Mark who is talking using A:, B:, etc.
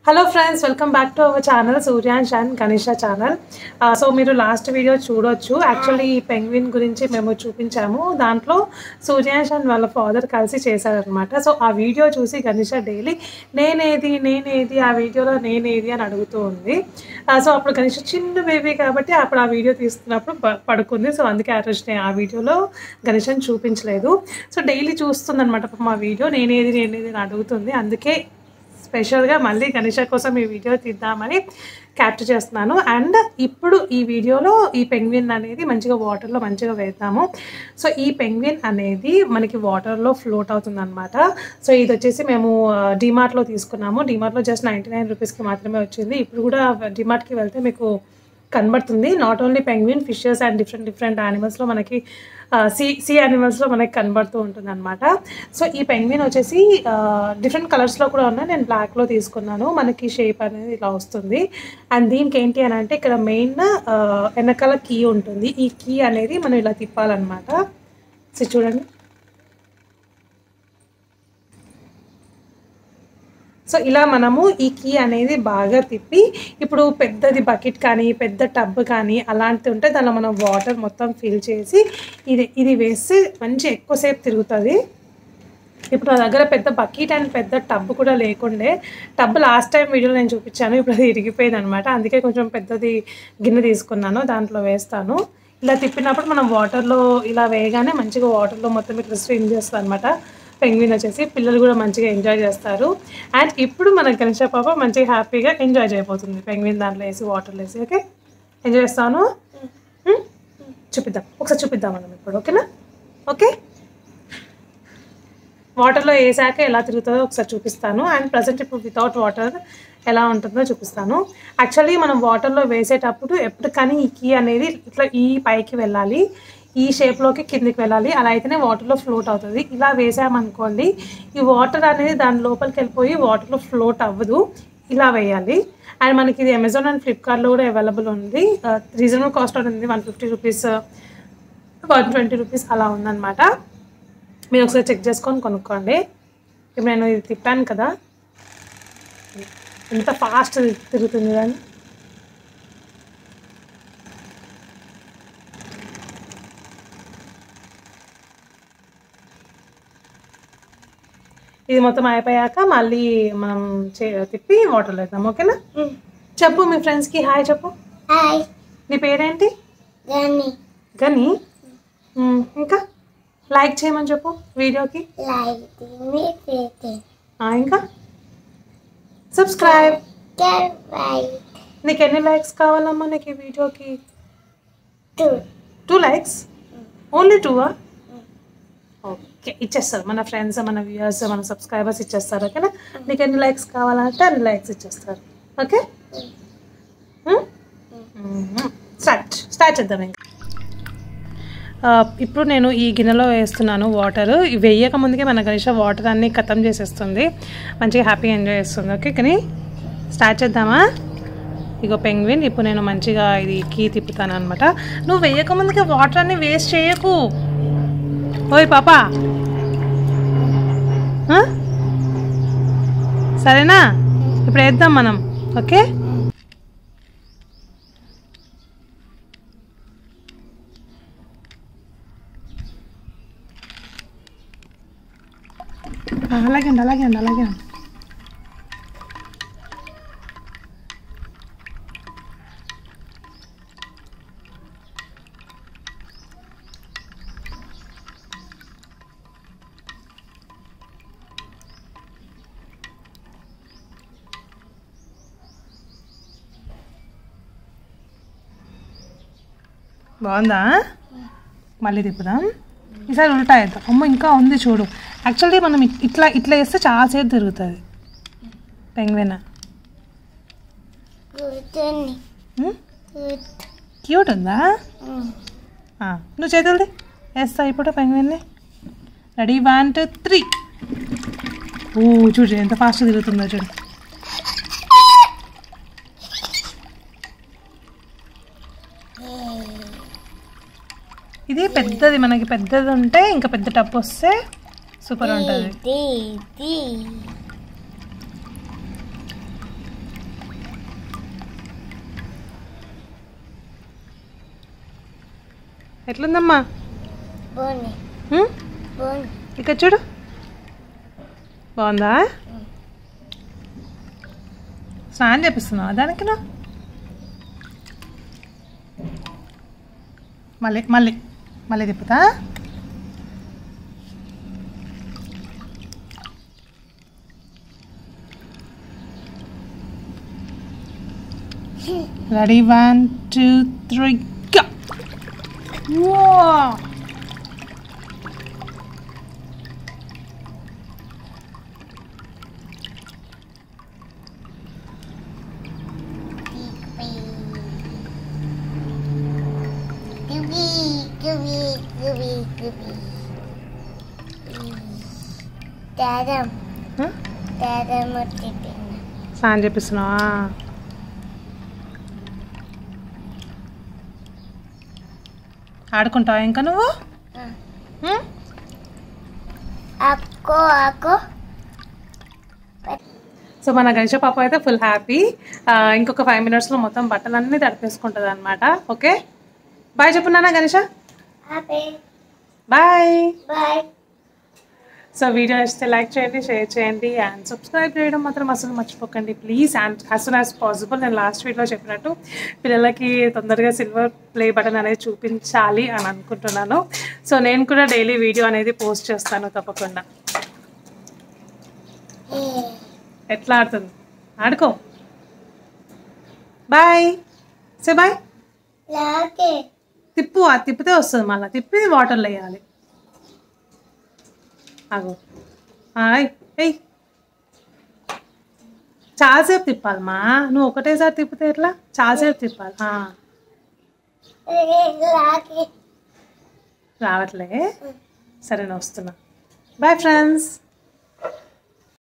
A: Hello friends, welcome back to our channel Suryansh and Ganesha channel. So మీరు last video చూడొచ్చు. Actually ఈ penguin గురించి మేము చూపించాము. దాంట్లో సూర్యాంష్ అండ్ వాళ్ళ ఫాదర్ కలిసి చేశారనమాట. సో ఆ వీడియో చూసి గణేష డైలీ నేనేది ఆ వీడియోలో నేనేది అని అడుగుతూ ఉంది. సో అప్పుడు గణేష చిన్న బేబీ కాబట్టి అప్పుడు ఆ వీడియో తీస్తున్నప్పుడు పడుకుంది. సో అందుకే ఆ రోజు నేను ఆ వీడియోలో గణేషని చూపించలేదు. సో డైలీ చూస్తుంది అనమాట మా వీడియో నేనేది అని అడుగుతుంది. అందుకే స్పెషల్గా మళ్ళీ గణేష కోసం ఈ వీడియో తీద్దామని క్యాప్చర్ చేస్తున్నాను. అండ్ ఇప్పుడు ఈ వీడియోలో ఈ పెంగ్విన్ అనేది మంచిగా వాటర్లో మంచిగా వేద్దాము. సో ఈ పెంగ్విన్ అనేది మనకి వాటర్లో ఫ్లోట్ అవుతుంది అనమాట. సో ఇది వచ్చేసి మేము డిమార్ట్లో తీసుకున్నాము. డిమార్ట్లో జస్ట్ 99 రూపీస్కి మాత్రమే వచ్చింది. ఇప్పుడు కూడా డిమార్ట్కి వెళ్తే మీకు కనబడుతుంది. Not only penguin, fishes and different యానిమల్స్లో మనకి సీ యానిమల్స్లో మనకి కనబడుతూ ఉంటుంది అనమాట. సో ఈ పెంగ్విన్ వచ్చేసి డిఫరెంట్ కలర్స్లో కూడా ఉన్నాయి. నేను బ్లాక్లో తీసుకున్నాను. మనకి షేప్ అనేది ఇలా వస్తుంది. అండ్ దీనికి ఏంటి అని అంటే ఇక్కడ మెయిన్ వెనకాల కీ ఉంటుంది. ఈ కీ అనేది మనం ఇలా తిప్పాలన్నమాట. సో చూడండి, సో ఇలా మనము ఈ కీ అనేది బాగా తిప్పి ఇప్పుడు పెద్దది బకెట్ కానీ పెద్ద టబ్ కానీ అలాంటివి ఉంటే దానిలో మనం వాటర్ మొత్తం ఫిల్ చేసి ఇది వేసి మంచి ఎక్కువసేపు తిరుగుతుంది. ఇప్పుడు నా దగ్గర పెద్ద బకెట్ అండ్ పెద్ద టబ్ కూడా లేకుండే. టబ్ లాస్ట్ టైం వీడియోలో నేను చూపించాను. ఇప్పుడు అది ఇరిగిపోయింది అనమాట. అందుకే కొంచెం పెద్దది గిన్నె తీసుకున్నాను, దాంట్లో వేస్తాను. ఇలా తిప్పినప్పుడు మనం వాటర్లో ఇలా వేయగానే మంచిగా వాటర్లో మొత్తం ఇట్లా స్విమ్ చేస్తుంది అనమాట. పెంగ్విన్ వచ్చేసి పిల్లలు కూడా మంచిగా ఎంజాయ్ చేస్తారు. అండ్ ఇప్పుడు మన గణేష పాప మంచిగా హ్యాపీగా ఎంజాయ్ చేయబోతుంది పెంగ్విన్ దాంట్లో వేసి వాటర్లో వేసి. ఓకే, ఎంజాయ్ చేస్తాను. ఒకసారి చూపిద్దాం మనం ఇప్పుడు. ఓకేనా? ఓకే, వాటర్లో వేసాక ఎలా తిరుగుతుందో ఒకసారి చూపిస్తాను. అండ్ ప్రజెంట్ ఇప్పుడు వితౌట్ వాటర్ ఎలా ఉంటుందో చూపిస్తాను. యాక్చువల్లీ మనం వాటర్లో వేసేటప్పుడు ఎప్పుడు కానీ ఈ కీ అనేది ఇట్లా ఈ పైకి వెళ్ళాలి, ఈ షేప్లోకి కిందికి వెళ్ళాలి. అలా అయితేనే వాటర్లో ఫ్లోట్ అవుతుంది. ఇలా వేసామనుకోండి ఈ వాటర్ అనేది దాని లోపలికి వెళ్ళిపోయి వాటర్లో ఫ్లోట్ అవ్వదు. ఇలా వేయాలి. అండ్ మనకి ఇది అమెజాన్ అండ్ ఫ్లిప్కార్ట్లో కూడా అవైలబుల్ ఉంది. రీజనబుల్ కాస్ట్ ఉంది. 150 రూపీస్, 120 రూపీస్ అలా ఉందన్నమాట. మీరు ఒకసారి చెక్ చేసుకొని కొనుక్కోండి. ఇప్పుడు నేను ఇది తిప్పాను కదా, ఎంత ఫాస్ట్ తిరుగుతుంది కానీ. ఇది మొత్తం అయిపోయాక మళ్ళీ మనం తిప్పి వాటర్లో వేద్దాం. ఓకేనా? చెప్పు మీ ఫ్రెండ్స్కి హాయ్ చెప్పు.
B: హాయ్.
A: నీ పేరేంటి? గని. ఇంకా లైక్ చేయమని చెప్పు వీడియోకి. ఇంకా సబ్స్క్రైబ్. నీకు ఎన్ని లైక్స్ కావాలమ్మా నీకు ఈ వీడియోకి? 2 లైక్స్. ఓన్లీ 2ఆ? ఓకే, ఇచ్చేస్తారు మన ఫ్రెండ్స్, మన వ్యూయర్స్, మన సబ్స్క్రైబర్స్ ఇచ్చేస్తారు. ఓకేనా? నీకు ఎన్ని లైక్స్ కావాలంటే అన్ని లైక్స్ ఇచ్చేస్తారు. ఓకే, స్టార్ట్ చేద్దాం. ఇంకా ఇప్పుడు నేను ఈ గిన్నెలో వేస్తున్నాను వాటర్. వేయక ముందుకే మన గణేష వాటర్ అన్నీ ఖతం చేసేస్తుంది, మంచిగా హ్యాపీగా ఎంజాయ్ చేస్తుంది. ఓకే, కానీ స్టార్ట్ చేద్దామా? ఇగో పెంగ్విన్. ఇప్పుడు నేను మంచిగా ఇది కీ తిప్పుతాను అనమాట. నువ్వు వేయక ముందుకే వాటర్ అన్నీ వేస్ట్ చేయకు. ఓయ్ పాపా, సరేనా? ఇప్పుడు వేద్దాం మనం. ఓకే, అలాగే అండి. బాగుందా? మళ్ళీ తిప్పుదాం. ఈసారి ఉల్టా వేద్దాం. అమ్మ ఇంకా ఉంది చూడు. యాక్చువల్లీ మనం ఇట్లా వేస్తే చాలాసేపు తిరుగుతుంది పెంగ్విన్. క్యూట్ ఉందా? నువ్వు చేతులది వేస్తా ఇప్పుడు పెంగ్విన్ని. రెడీ, 1 2 3. చూడు ఎంత ఫాస్ట్ తిరుగుతుందో చూడు. ఇది పెద్దది, మనకి పెద్దది ఉంటే ఇంకా పెద్ద టప్ వస్తే సూపర్ ఉంటుంది. ఎట్లుందమ్మా? ఇక్కడ చూడు, బాగుందా? స్నానం చేపిస్తున్నావా దానికి? మళ్ళీ మళ్ళీ మళ్ళీ తిప్పుతా. Ready 1 2 3 go. Wow. స్నానం చేపిస్తున్నావా? ఆడుకుంటావా ఇంకా నువ్వు? సో మన గణేష పాప అయితే ఫుల్ హ్యాపీ. ఇంకొక 5 minutesలో మొత్తం బట్టలన్నీ తడిపేసుకుంటుంది అనమాట. ఓకే, బాయ్ చెప్పు నాన్న గణేష. బాయ్. సో వీడియో నచ్చితే లైక్ చేయండి, షేర్ చేయండి అండ్ సబ్స్క్రైబ్ చేయడం మాత్రం అసలు మర్చిపోకండి please. And as soon as possible నేను లాస్ట్ వీడియోలో చెప్పినట్టు పిల్లలకి తొందరగా సిల్వర్ ప్లే బటన్ అనేది చూపించాలి అని అనుకుంటున్నాను. సో నేను కూడా డైలీ వీడియో అనేది పోస్ట్ చేస్తాను తప్పకుండా. ఎట్లా ఆడుతుంది? ఆడుకో. Bye say bye. తిప్పు, అది తిప్పితే వస్తుంది. మళ్ళీ తిప్పి వాటర్లో వేయాలి. అగో ఎయ్, చాలాసేపు తిప్పాలమ్మా. నువ్వు ఒకటేసారి తిప్పితే ఎట్లా? చాలాసేపు తిప్పాలి. రావట్లే? సరే నేను వస్తున్నా. Bye friends.